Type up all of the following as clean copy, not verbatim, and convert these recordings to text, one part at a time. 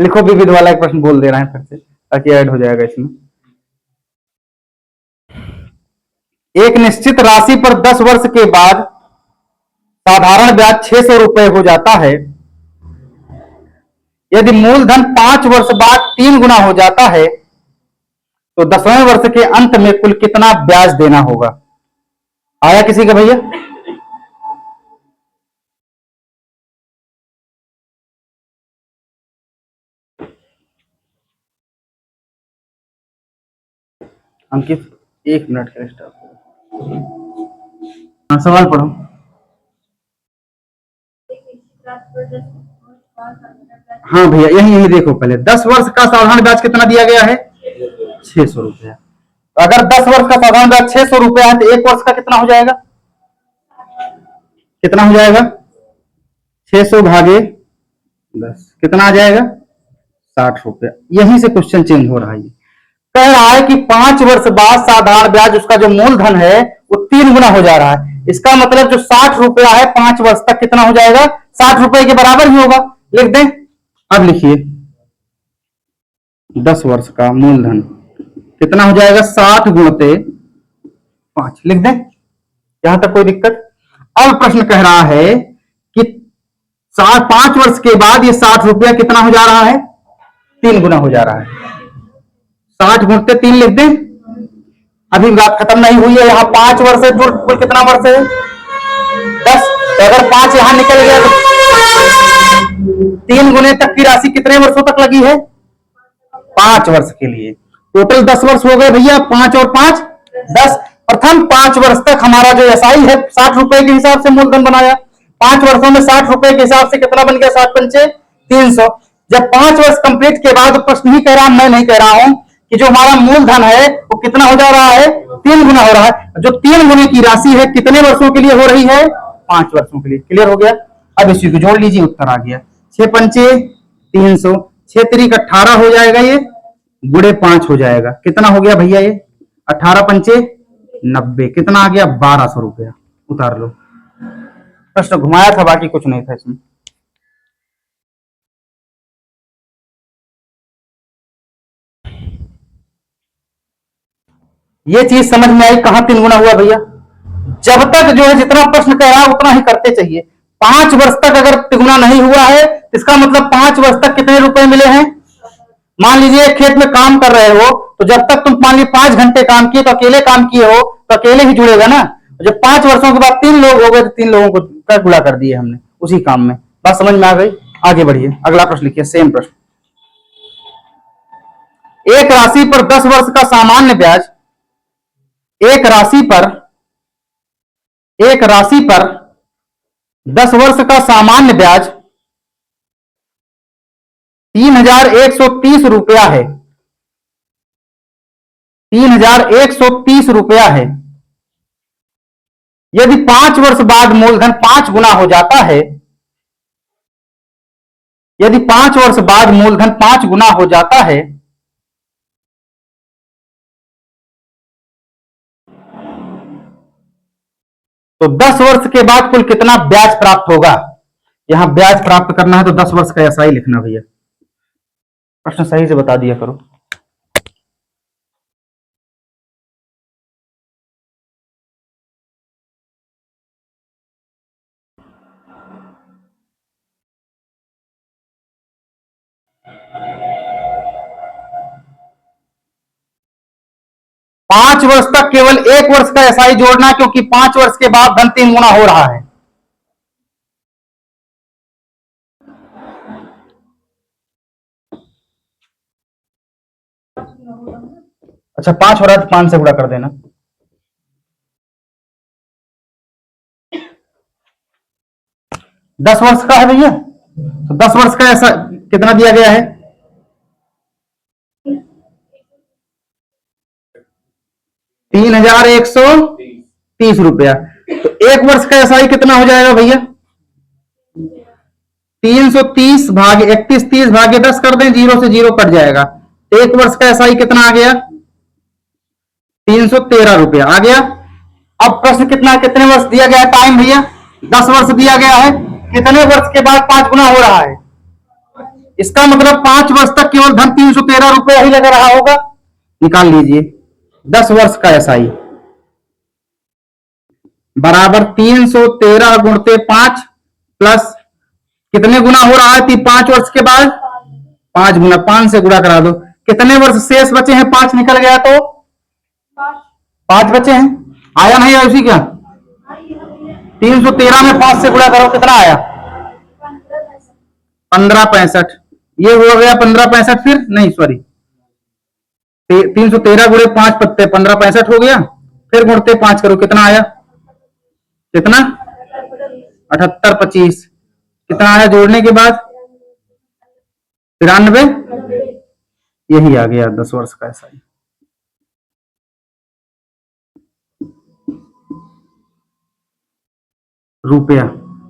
लिखो, विविध वाला एक प्रश्न बोल दे रहे हैं फिर से, ताकि ऐड हो जाएगा इसमें। एक निश्चित राशि पर 10 वर्ष के बाद साधारण ब्याज 600 रुपए हो जाता है। यदि मूलधन 5 वर्ष बाद 3 गुना हो जाता है तो 10वें वर्ष के अंत में कुल कितना ब्याज देना होगा? आया किसी का भैया? अंकित 1 मिनट के लिए स्टॉप। सवाल पढ़ो। हाँ भैया, यही देखो पहले, 10 वर्ष का साधारण ब्याज कितना दिया गया है? 600 रुपया। तो अगर 10 वर्ष का साधारण ब्याज 600 रुपया है तो 1 वर्ष का कितना हो जाएगा? कितना हो जाएगा? 600 भागे 10 कितना आ जाएगा? 60 रुपया। यहीं से क्वेश्चन चेंज हो रहा है। कह रहा है कि 5 वर्ष बाद साधारण ब्याज, उसका जो मूलधन है वो 3 गुना हो जा रहा है। इसका मतलब जो 60 रुपया है 5 वर्ष तक कितना हो जाएगा? 60 रुपए के बराबर ही होगा। लिख दें। अब लिखिए, 10 वर्ष का मूलधन कितना हो जाएगा? 60 गुणते 5। लिख दें। यहां तक कोई दिक्कत? अब प्रश्न कह रहा है कि 5 वर्ष के बाद ये 60 रुपया कितना हो जा रहा है? 3 गुना हो जा रहा है। 60 गुणते 3 लिख दें। अभी बात खत्म नहीं हुई है। यहाँ 5 वर्ष है, कुल कितना वर्ष है? 10। तो अगर 5 यहां निकल गया तो 3 गुने तक की राशि कितने वर्षों तक लगी है? 5 वर्ष के लिए। टोटल 10 वर्ष हो गए भैया। 5 और 5 10। प्रथम 5 वर्ष तक हमारा जो एसआई है 60 रुपए के हिसाब से मूलधन बनाया। 5 वर्षों में 60 रुपए के हिसाब से कितना बन गया? 60 पंचे 300। जब 5 वर्ष कंप्लीट के बाद प्रश्न ही कह रहा, मैं नहीं कह रहा हूं, कि जो हमारा मूलधन है वो कितना हो जा रहा है? 3 गुना हो रहा है। जो 3 गुने की राशि है कितने वर्षों के लिए हो रही है? 5 वर्षों के लिए। क्लियर हो गया? अब इसी को जोड़ लीजिए, उत्तर आ गया। 6 पंचे 300, 6 त्रिक 18 हो जाएगा, ये गुड़े 5 हो जाएगा। कितना हो गया भैया? ये 18 पंचे 90। कितना आ गया? 1200 रुपया। उतार लो। प्रश्न घुमाया था, बाकी कुछ नहीं था इसमें। ये चीज समझ में आई? कहां 3 गुना हुआ भैया? जब तक जो है जितना प्रश्न कह रहा है उतना ही करते चाहिए। 5 वर्ष तक अगर तिगुना नहीं हुआ है, इसका मतलब 5 वर्ष तक कितने रुपए मिले हैं? मान लीजिए खेत में काम कर रहे हो, तो जब तक तुम मान लीजिए 5 घंटे काम किए तो अकेले काम किए हो तो अकेले ही जुड़ेगा ना। जब 5 वर्षों के बाद 3 लोग हो गए तो 3 लोगों को कर गुड़ा कर दिए हमने उसी काम में। बात समझ में आ गई? आगे बढ़िए, अगला प्रश्न लिखिए, सेम प्रश्न। एक राशि पर 10 वर्ष का सामान्य ब्याज, एक राशि पर 10 वर्ष का सामान्य ब्याज 3130 रुपया है। 3130 रुपया है। यदि 5 वर्ष बाद मूलधन 5 गुना हो जाता है, यदि 5 वर्ष बाद मूलधन 5 गुना हो जाता है तो 10 वर्ष के बाद कुल कितना ब्याज प्राप्त होगा? यहां ब्याज प्राप्त करना है तो 10 वर्ष का ऐसा ही लिखना भैया। प्रश्न सही से बता दिया करो। पांच वर्ष तक केवल 1 वर्ष का एसआई जोड़ना, क्योंकि 5 वर्ष के बाद धन 3 गुना हो रहा है। अच्छा 5 हो रहा है तो 5 से गुणा कर देना। दस वर्ष का है भैया, तो 10 वर्ष का ऐसा कितना दिया गया है? 3130 रुपया। तो 1 वर्ष का एसआई कितना हो जाएगा भैया? 330 भागे 31, 30 भागे 10 कर दें, 0 से 0 कट जाएगा। 1 वर्ष का एसआई कितना आ गया? 313 रुपया आ गया। अब प्रश्न कितने वर्ष दिया गया है? टाइम भैया 10 वर्ष दिया गया है। कितने वर्ष के बाद 5 गुना हो रहा है? इसका मतलब 5 वर्ष तक केवल धन 313 रुपया ही लगा रहा होगा। निकाल लीजिए 10 वर्ष का एसआई बराबर 313 गुणते 5 प्लस कितने गुना हो रहा है 5 वर्ष के बाद 5 गुना 5 से गुणा करा दो। कितने वर्ष शेष बचे हैं 5 निकल गया तो 5 बचे हैं। आया नहीं है उसी का 313 में 5 से गुणा करो कितना आया 1565। ये हो गया 1565 फिर नहीं सॉरी 313 गुणे 5 पत्ते 1565 हो गया। फिर गुणते 5 करो कितना आया कितना 7825 कितना आया जोड़ने के बाद 93। यही आ गया 10 वर्ष का एसआई। रुपया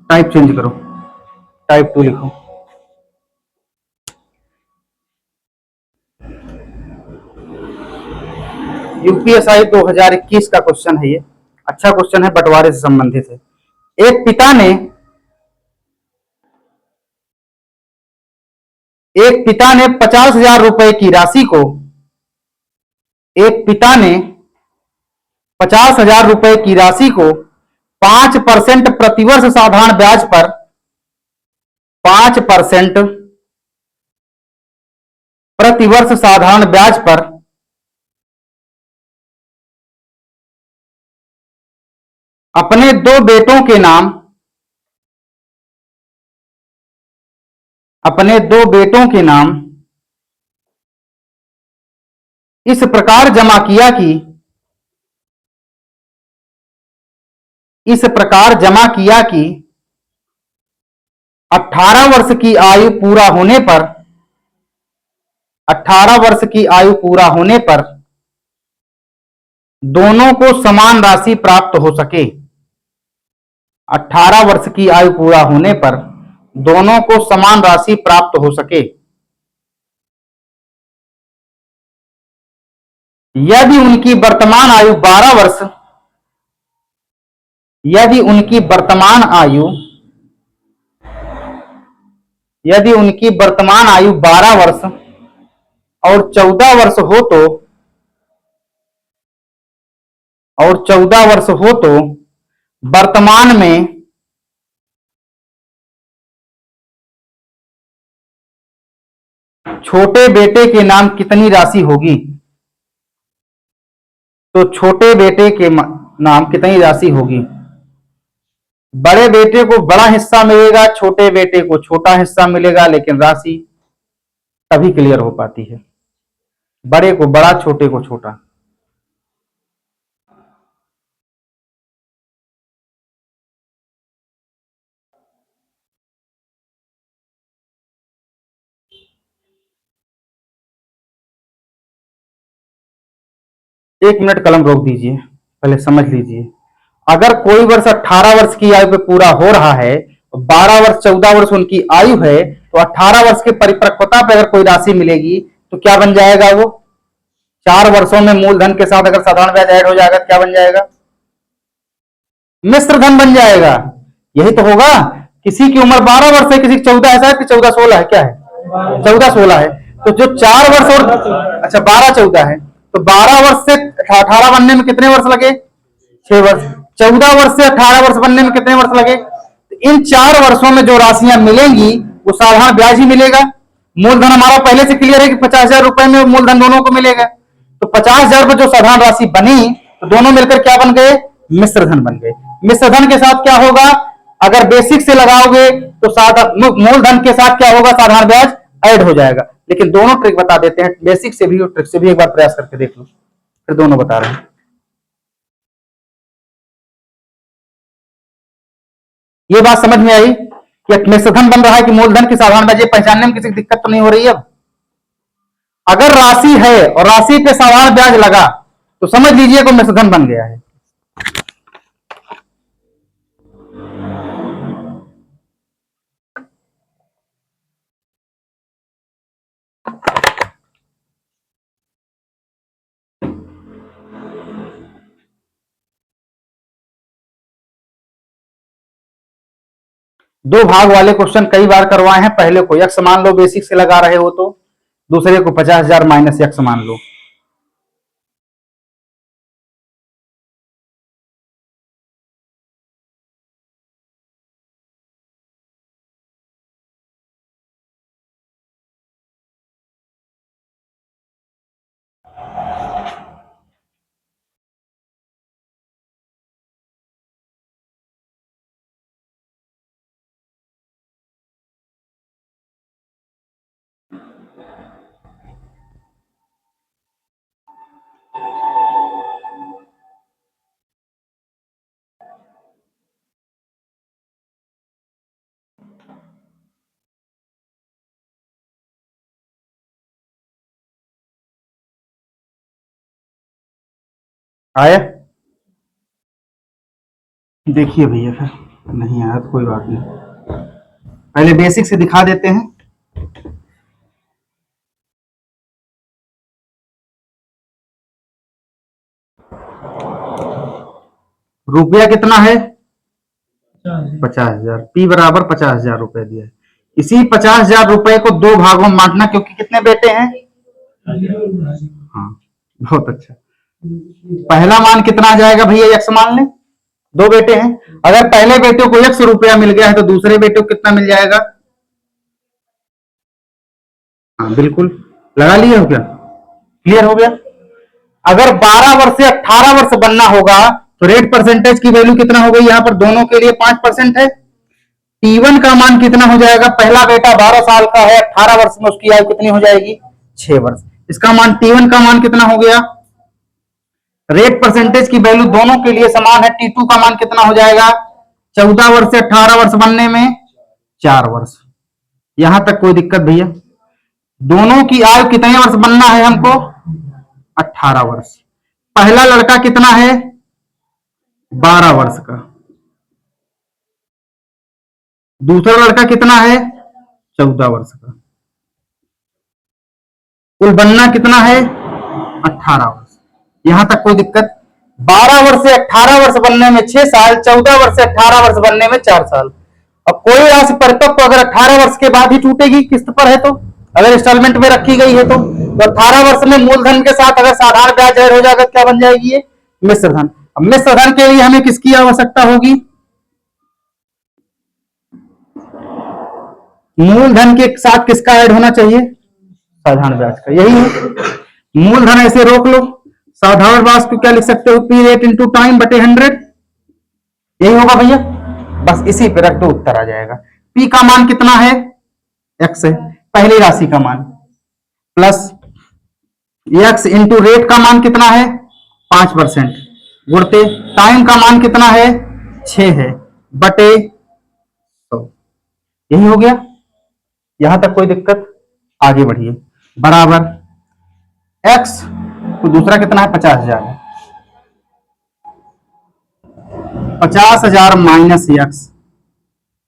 टाइप चेंज करो टाइप 2 लिखो। यूपीएसआई 2021 का क्वेश्चन है ये। अच्छा क्वेश्चन है बंटवारे से संबंधित है। एक पिता ने 50,000 रुपए की राशि को एक पिता ने 50,000 रुपए की राशि को 5% प्रतिवर्ष साधारण ब्याज पर 5% प्रतिवर्ष साधारण ब्याज पर अपने दो बेटों के नाम इस प्रकार जमा किया कि 18 वर्ष की आयु पूरा होने पर 18 वर्ष की आयु पूरा होने पर दोनों को समान राशि प्राप्त हो सके। 18 वर्ष की आयु पूरा होने पर दोनों को समान राशि प्राप्त हो सके। यदि उनकी वर्तमान आयु 12 वर्ष यदि उनकी वर्तमान आयु 12 वर्ष और 14 वर्ष हो तो वर्तमान में छोटे बेटे के नाम कितनी राशि होगी। तो छोटे बेटे के नाम कितनी राशि होगी। बड़े बेटे को बड़ा हिस्सा मिलेगा छोटे बेटे को छोटा हिस्सा मिलेगा लेकिन राशि तभी क्लियर हो पाती है। बड़े को बड़ा छोटे को छोटा। एक मिनट कलम रोक दीजिए पहले समझ लीजिए। अगर कोई वर्ष 18 वर्ष की आयु पे पूरा हो रहा है 12 वर्ष 14 वर्ष उनकी आयु है तो 18 वर्ष की परिपक्वता पे अगर कोई राशि मिलेगी तो क्या बन जाएगा वो 4 वर्षों में मूलधन के साथ अगर साधारण ब्याज ऐड हो जाएगा क्या बन जाएगा मिश्र धन बन जाएगा। यही तो होगा। किसी की उम्र 12 वर्ष है किसी की 14 है शायद कि 14-16 है क्या है 14-16 है। तो जो 4 वर्ष और अच्छा 12-14 है तो 12 वर्ष से 18 बनने में कितने वर्ष लगे 6 वर्ष। 14 वर्ष से 18 वर्ष बनने में कितने वर्ष लगे। तो इन 4 वर्षों में जो राशियां मिलेंगी वो साधारण ब्याज ही मिलेगा। मूलधन हमारा पहले से क्लियर है कि 50,000 रुपए में मूलधन दोनों को मिलेगा। तो 50,000 पर जो साधारण राशि बनी तो दोनों मिलकर क्या बन गए मिश्र धन बन गए। मिश्र धन के साथ क्या होगा अगर बेसिक से लगाओगे तो मूलधन के साथ क्या होगा साधारण ब्याज ऐड हो जाएगा। लेकिन दोनों ट्रिक बता देते हैं बेसिक से भी और ट्रिक से भी एक बार प्रयास करके देख लो फिर दोनों बता रहे हैं। ये बात समझ में आई कि मिश्र धन बन रहा है कि मूलधन की साधारण ब्याज पहचानने में किसी दिक्कत तो नहीं हो रही है। अब अगर राशि है और राशि पे साधारण ब्याज लगा तो समझ लीजिए कि मिश्र धन बन गया है। दो भाग वाले क्वेश्चन कई बार करवाए हैं। पहले को यक्स मान लो, बेसिक से लगा रहे हो तो। दूसरे को 50,000 माइनस यक्स मान लो। आया? देखिए भैया, फिर नहीं आया तो कोई बात नहीं, पहले बेसिक से दिखा देते हैं। रुपया कितना है? 50,000। पी बराबर 50,000 रुपए दिया है। इसी 50,000 रुपए को दो भागों में बांटना, क्योंकि कितने बेटे हैं? हाँ, बहुत अच्छा। पहला मान कितना आ जाएगा भैया? यक्स मान ले, दो बेटे हैं। अगर पहले बेटे को यक्स रुपया मिल गया है तो दूसरे बेटे को कितना मिल जाएगा? हाँ बिल्कुल, लगा लिए हो क्या? क्लियर हो गया? अगर 12 वर्ष से 18 वर्ष बनना होगा तो रेट परसेंटेज की वैल्यू कितना हो गई? यहाँ पर दोनों के लिए 5% है। T1 का मान कितना हो जाएगा? पहला बेटा 12 साल का है, 18 वर्ष में उसकी आयु कितनी हो जाएगी? 6 वर्ष। इसका मान T1 का मान कितना हो गया? रेट परसेंटेज की वैल्यू दोनों के लिए समान है। T2 का मान कितना हो जाएगा? 14 वर्ष से 18 वर्ष बनने में 4 वर्ष। यहां तक कोई दिक्कत भैया? दोनों की आयु कितने वर्ष बनना है हमको? 18 वर्ष। पहला लड़का कितना है? 12 वर्ष का। दूसरा लड़का कितना है? 14 वर्ष का। कुल बनना कितना है? 18 वर्ष। यहां तक कोई दिक्कत? 12 वर्ष से 18 वर्ष बनने में 6 साल, 14 वर्ष से 18 वर्ष बनने में 4 साल। अब कोई राशि परिपक्व अगर 18 वर्ष के बाद ही टूटेगी किस्त पर है तो, अगर इंस्टॉलमेंट में रखी गई है तो 18 वर्ष में मूलधन के साथ अगर साधारण ब्याज ऐड हो जाएगा, क्या बन जाएगी ये? मिश्र धन। अब मिश्र धन के लिए हमें किसकी आवश्यकता होगी? मूलधन के साथ किसका ऐड होना चाहिए? साधारण ब्याज का। यही है, मूलधन ऐसे रोक लो। साधारण ब्याज को क्या लिख सकते हो? पी रेट इंटू टाइम बटे 100। यही होगा भैया, बस इसी पे रख दो, उत्तर आ जाएगा। पी का मान कितना है? एक्स है, पहली राशि का मान, प्लस एक्स इंटू रेट का मान कितना है? 5%, गुणते टाइम का मान कितना है? 6 है, बटे 100। यही हो गया। यहां तक कोई दिक्कत? आगे बढ़िए। बराबर एक्स तो दूसरा कितना है? 50,000 है। 50,000 माइनस एक्स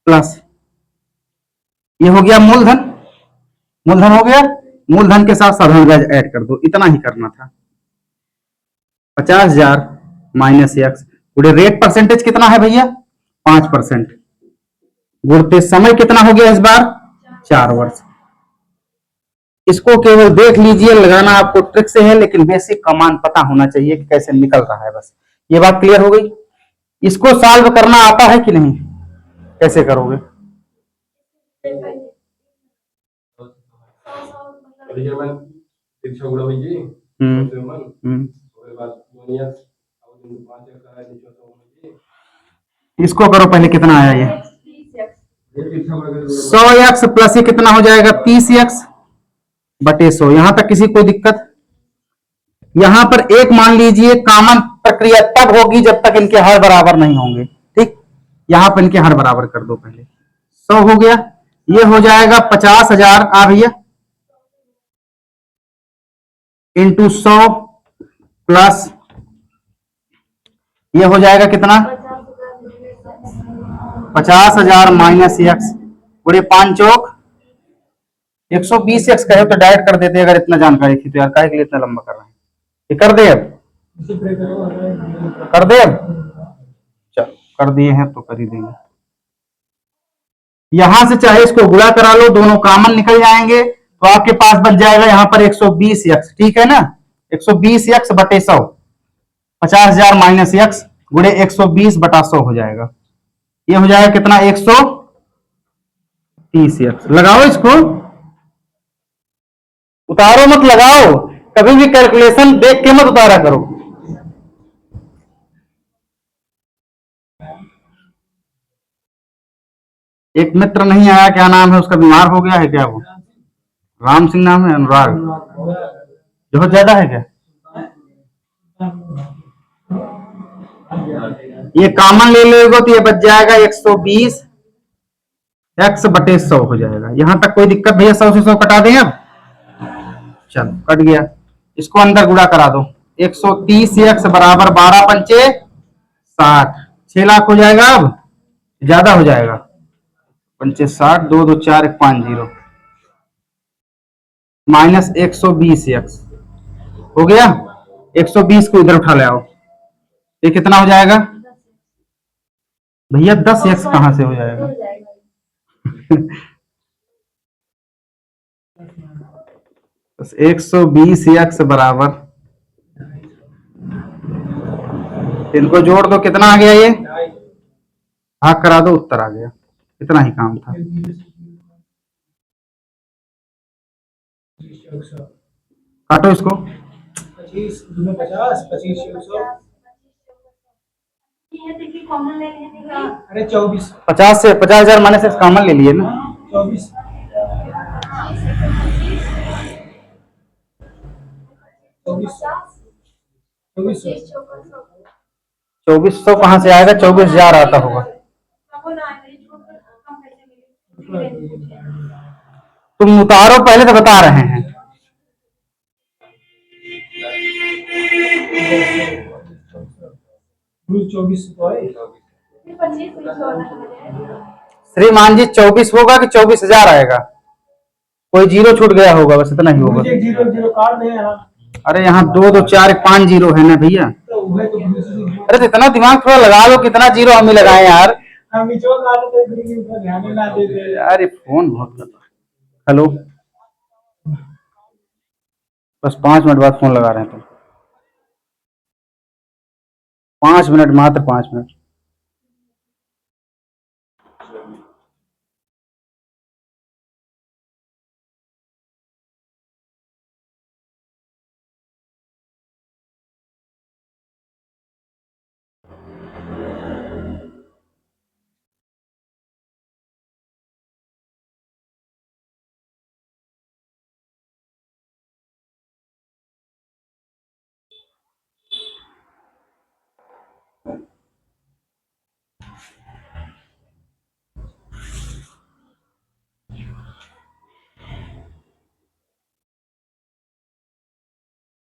प्लस, ये हो गया मूलधन। मूलधन हो गया, मूलधन के साथ साधारण ब्याज ऐड कर दो, इतना ही करना था। 50,000 माइनस एक्स गुणे रेट परसेंटेज कितना है भैया? 5%, गुणते समय कितना हो गया इस बार? 4 वर्ष। इसको केवल देख लीजिए, लगाना आपको ट्रिक से है, लेकिन बेसिक का मान पता होना चाहिए कि कैसे निकल रहा है। बस ये बात क्लियर हो गई? इसको सॉल्व करना आता है कि नहीं? कैसे करोगे? इसको करो पहले, कितना आया ये? 100x प्लस ये कितना हो जाएगा? 30x बटे 100। यहां तक किसी कोई दिक्कत? यहां पर एक मान लीजिए, कॉमन प्रक्रिया तब होगी जब तक इनके हर बराबर नहीं होंगे। ठीक, यहां पर इनके हर बराबर कर दो पहले। 100 हो गया, ये हो जाएगा 50,000 आ भैया, इंटू 100 प्लस ये हो जाएगा कितना? 50,000 माइनस एक्स गुणे 5 चौक 120 एक्स कहे तो डायरेक्ट कर देते अगर इतना जानकारी थी तो। यार काहे के लिए इतना लंबा कर रहे हैं? ये कर दे अब, कर दे अब, चल कर दिए हैं तो कर ही देंगे। यहां से चाहे इसको गुणा करा लो, दोनों कॉमन निकल जाएंगे, तो आपके पास बच जाएगा यहाँ पर 120 ठीक है ना, 120 बटे 100, 50,000 माइनस यक्स गुणे 120/100 हो जाएगा। ये हो जाएगा कितना, 130 लगाओ इसको, उतारो मत, लगाओ, कभी भी कैलकुलेशन देख के मत उतारा करो। एक मित्र नहीं आया, क्या नाम है उसका, बीमार हो गया है क्या वो, राम सिंह नाम है, अनुराग, बहुत ज्यादा है क्या, ये कॉमन ले लोगे तो ये बच जाएगा 120 x/100 हो जाएगा। यहां तक कोई दिक्कत भैया, 100 से 100 कटा दें अब, चलो कट गया, इसको अंदर गुणा करा दो, 130x बराबर 12 पंचे 60, 6 लाख हो जाएगा, अब ज्यादा हो जाएगा, पंचे 60, 2 2 4 1 5 0 माइनस 120x हो गया, 120 को इधर उठा ले आओ, ये कितना हो जाएगा भैया, 10x कहां से हो जाएगा बस 120x बराबर, इनको जोड़ दो, कितना आ गया, ये भाग करा दो, उत्तर आ गया, इतना ही काम था। काटो इसको, 25 50 25 अरे 24 50 से 50,000 माइनस से कॉमन ले लिए ना, 24 2400 कहाँ से आएगा, 24,000 आता होगा, तुम उतारो, पहले तो बता रहे हैं। श्रीमान जी 24 होगा कि 24,000 आएगा, कोई जीरो छूट गया होगा, बस इतना ही होगा। अरे यहाँ 2 2 4 1 5 जीरो है ना भैया, अरे तो इतना दिमाग थोड़ा लगा लो, कितना जीरो हम ही लगाए यार, यार ये फोन बहुत करता है। हेलो, बस 5 मिनट बाद फोन लगा रहे हैं, तुम 5 मिनट, मात्र 5 मिनट।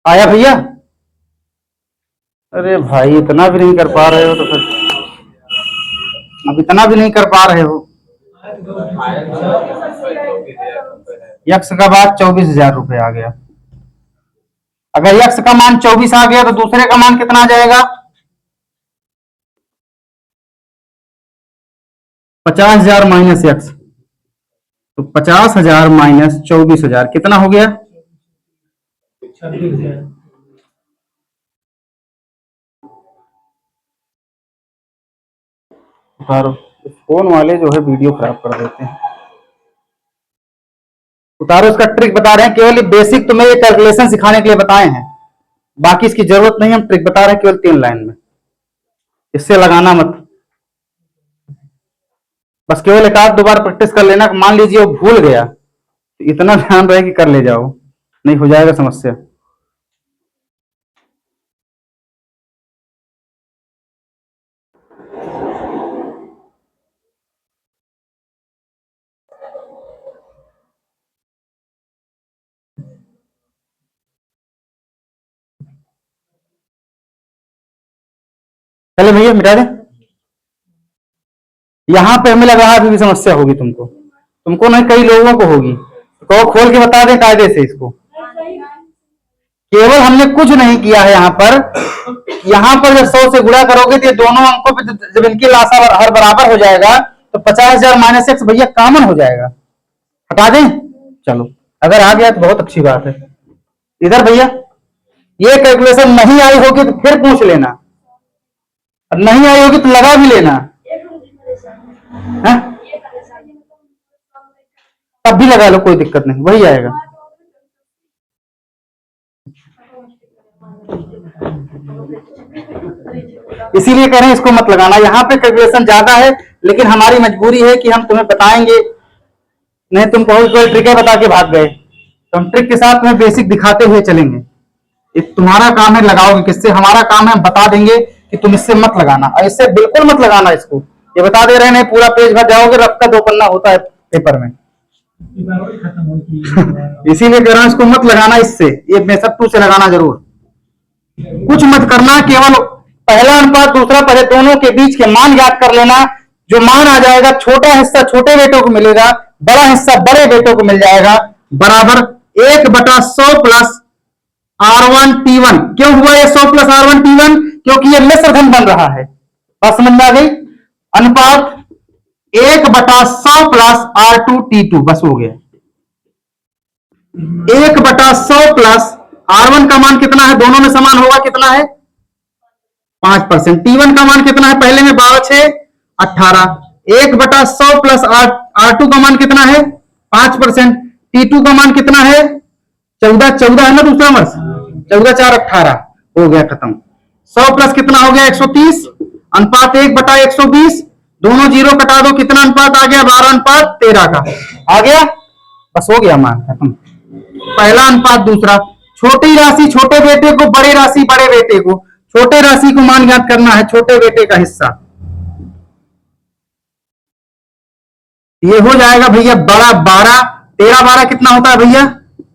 आया भैया, अरे भाई इतना भी नहीं कर पा रहे हो तो फिर, अब इतना भी नहीं कर पा रहे हो, यक्स का बाद 24,000 रुपये आ गया, अगर यक्स का मान 24 आ गया तो दूसरे का मान कितना आ जाएगा, 50,000 माइनस यक्स, तो 50,000 माइनस 24,000 कितना हो गया, 26,000। उतारो, फोन वाले जो है वीडियो खराब कर देते हैं, उतारो, इसका ट्रिक बता रहे हैं, केवल बेसिक तुम्हें ये कैलकुलेशन सिखाने के लिए बताए हैं, बाकी इसकी जरूरत नहीं, हम ट्रिक बता रहे हैं केवल 3 लाइन में, इससे लगाना मत, बस केवल एक आध 2 बार प्रैक्टिस कर लेना, मान लीजिए वो भूल गया तो इतना ध्यान रहे कि कर ले जाओ, नहीं हो जाएगा समस्या। चले भैया मिटा दें, यहां पे हमें लग रहा है अभी भी समस्या होगी तुमको, तुमको नहीं कई लोगों को होगी, तो कहो खोल के बता दें कायदे से इसको, केवल हमने कुछ नहीं किया है यहाँ पर जब 100 से गुणा करोगे तो ये दोनों अंकों पे जब इनकी लासा हर बराबर हो जाएगा तो 50,000 माइनस एक्स भैया कॉमन हो जाएगा, हटा दें। चलो अगर आ गया तो बहुत अच्छी बात है। इधर भैया ये कैलकुलेशन नहीं आई होगी तो फिर पूछ लेना, और नहीं आई होगी तो लगा भी लेना है? तब भी लगा लो, कोई दिक्कत नहीं, वही आएगा। इसीलिए कह रहे हैं इसको मत लगाना, यहाँ पे कैलकुलेशन ज्यादा है, लेकिन हमारी मजबूरी है कि हम तुम्हें बताएंगे, नहीं तुम कहोगे कोई ट्रिक है बता के भाग गए, तो हम ट्रिक के साथ तुम्हें बेसिक दिखाते हुए चलेंगे। ये तुम्हारा काम है लगाओगे किससे, हमारा काम है हम बता देंगे कि तुम इससे मत लगाना, और इससे बिल्कुल मत लगाना इसको, ये बता दे रहे हैं। नहीं पूरा पेज भर जाओगे, रफ का 2 पन्ना होता है पेपर में। खत्म होती इसीलिए कह रहा हूं इसको मत लगाना, इससे ये मेथड 2 से लगाना जरूर। कुछ मत करना, केवल पहला अनुपात दूसरा पहले दोनों के बीच के मान याद कर लेना। जो मान आ जाएगा, छोटा हिस्सा छोटे बेटों को मिलेगा, बड़ा हिस्सा बड़े बेटों को मिल जाएगा, बराबर 1/100 प्लस R1T1। क्यों हुआ ये 100 प्लस R1T1? क्योंकि ये मिश्र धन बन रहा है। बात समझ में आ गई? अनुपात 1/100 प्लस R2T2, बस हो गया। 1/100 प्लस R1 का मान कितना है, दोनों में समान होगा, कितना है 5%। T1 का मान कितना है, पहले में 12 6 18। 1/100 प्लस R2 का मान कितना है 5%। T2 का मान कितना है 14 14 है ना दूसरा वर्ष, 14 4 18, हो गया खत्म। 100 प्लस कितना हो गया 130, अनुपात 1/120, दोनों जीरो कटा दो, कितना अनुपात आ गया 12:13 का आ गया, बस हो गया मान खत्म। पहला अनुपात दूसरा, छोटी राशि छोटे बेटे को, बड़ी राशि बड़े बेटे को, छोटे राशि को मान ज्ञात करना है, छोटे बेटे का हिस्सा। ये हो जाएगा भैया बड़ा 12, 13 12 कितना होता है भैया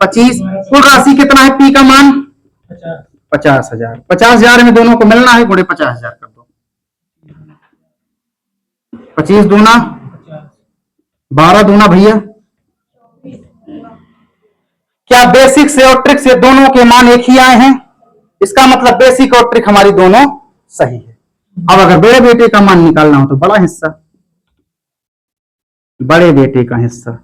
25। कुल राशि कितना है पी का मान 50,000। 50,000 में दोनों को मिलना है, गुणे 50,000 कर दो। 25 दूना 12 दूना भैया, क्या बेसिक से और ट्रिक से दोनों के मान एक ही आए हैं? इसका मतलब बेसिक और ट्रिक हमारी दोनों सही है। अब अगर बड़े बेटे का मान निकालना हो तो बड़ा हिस्सा, बड़े बेटे का हिस्सा।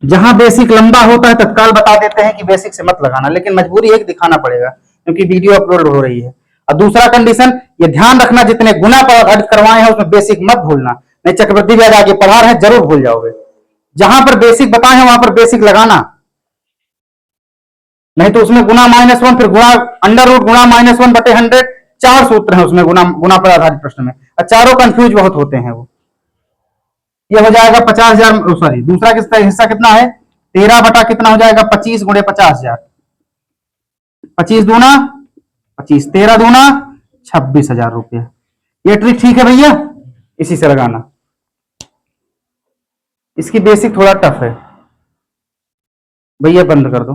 जहां बेसिक लंबा होता है तत्काल बता देते हैं कि बेसिक से मत लगाना, लेकिन मजबूरी है कि दिखाना पड़ेगा क्योंकि वीडियो अपलोड हो रही है। और दूसरा कंडीशन ये ध्यान रखना, जितने गुना पर आधारित करवाए हैं उसमें बेसिक मत भूलना, नहीं चक्रवृद्धि ब्याज आगे पढ़ा रहे हैं जरूर भूल जाओगे। जहां पर बेसिक बताए हैं वहां पर बेसिक लगाना, नहीं तो उसमें गुना -1 फिर गुणा अंडर रूट गुणा -1/100, 4 सूत्र हैं उसमें गुना पर आधारित प्रश्न में, और चारों कंफ्यूज बहुत होते हैं वो। ये हो जाएगा 50,000, सॉरी दूसरा किसका हिस्सा कितना है 13 बटा कितना हो जाएगा 25 गुणे 50,000। 25 दूना 25, 13 दूना 26,000 रुपया। ये ट्रिक ठीक है भैया, इसी से लगाना। इसकी बेसिक थोड़ा टफ है भैया, बंद कर दो।